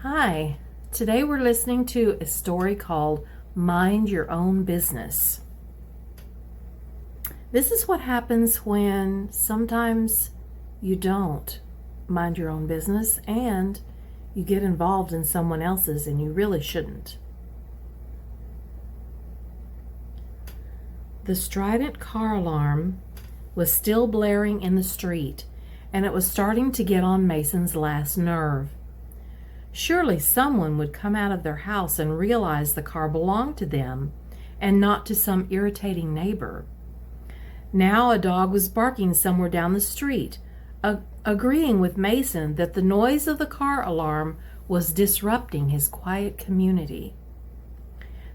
Hi, today we're listening to a story called Mind Your Own Business. This is what happens when sometimes you don't mind your own business and you get involved in someone else's and you really shouldn't. The strident car alarm was still blaring in the street, and it was starting to get on Mason's last nerve. Surely someone would come out of their house and realize the car belonged to them and not to some irritating neighbor. Now a dog was barking somewhere down the street, agreeing with Mason that the noise of the car alarm was disrupting his quiet community.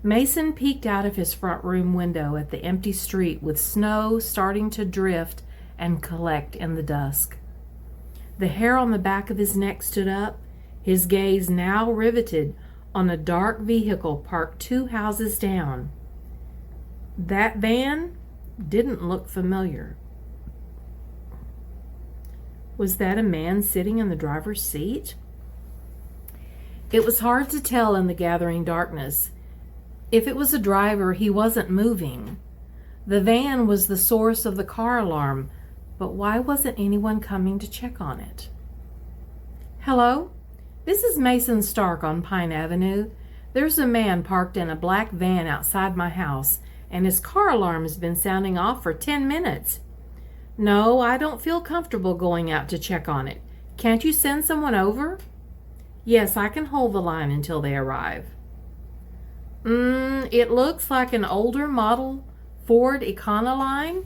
Mason peeked out of his front room window at the empty street with snow starting to drift and collect in the dusk. The hair on the back of his neck stood up, his gaze now riveted on a dark vehicle parked 2 houses down. That van didn't look familiar. Was that a man sitting in the driver's seat? It was hard to tell in the gathering darkness. If it was a driver, he wasn't moving. The van was the source of the car alarm, but why wasn't anyone coming to check on it? Hello? This is Mason Stark on Pine Avenue. There's a man parked in a black van outside my house, and his car alarm has been sounding off for 10 minutes. No, I don't feel comfortable going out to check on it. Can't you send someone over? Yes, I can hold the line until they arrive. It looks like an older model Ford Econoline.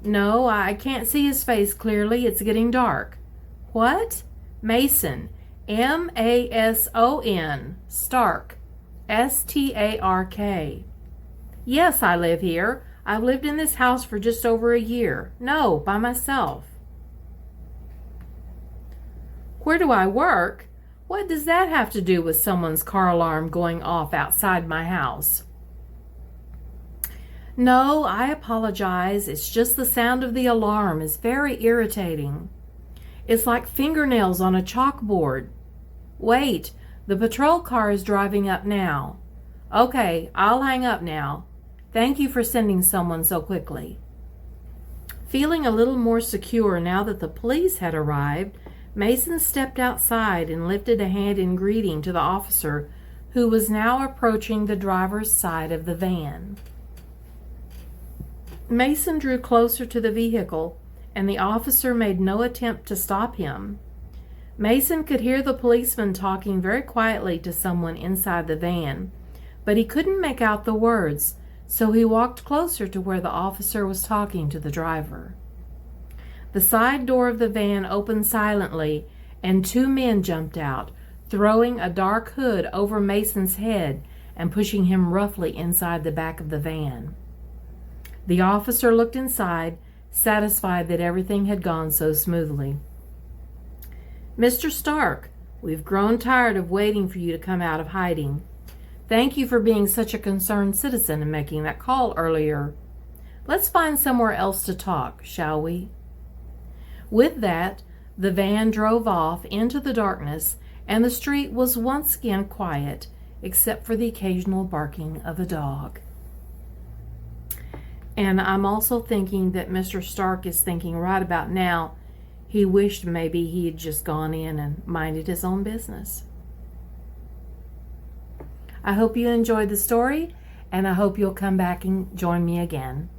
No, I can't see his face clearly. It's getting dark. What? Mason. M-A-S-O-N, Stark, S-T-A-R-K. Yes, I live here. I've lived in this house for just over a year. No, by myself. Where do I work? What does that have to do with someone's car alarm going off outside my house? No, I apologize. It's just the sound of the alarm is very irritating. It's like fingernails on a chalkboard. Wait, the patrol car is driving up now. Okay, I'll hang up now. Thank you for sending someone so quickly. Feeling a little more secure now that the police had arrived, Mason stepped outside and lifted a hand in greeting to the officer who was now approaching the driver's side of the van. Mason drew closer to the vehicle, and the officer made no attempt to stop him. Mason could hear the policeman talking very quietly to someone inside the van, but he couldn't make out the words, so he walked closer to where the officer was talking to the driver. The side door of the van opened silently, and 2 men jumped out, throwing a dark hood over Mason's head and pushing him roughly inside the back of the van. The officer looked inside, satisfied that everything had gone so smoothly. Mr. Stark, we've grown tired of waiting for you to come out of hiding. Thank you for being such a concerned citizen and making that call earlier. Let's find somewhere else to talk, shall we? With that, the van drove off into the darkness, and the street was once again quiet, except for the occasional barking of a dog. And I'm also thinking that Mr. Stark is thinking right about now, he wished maybe he had just gone in and minded his own business. I hope you enjoyed the story, and I hope you'll come back and join me again.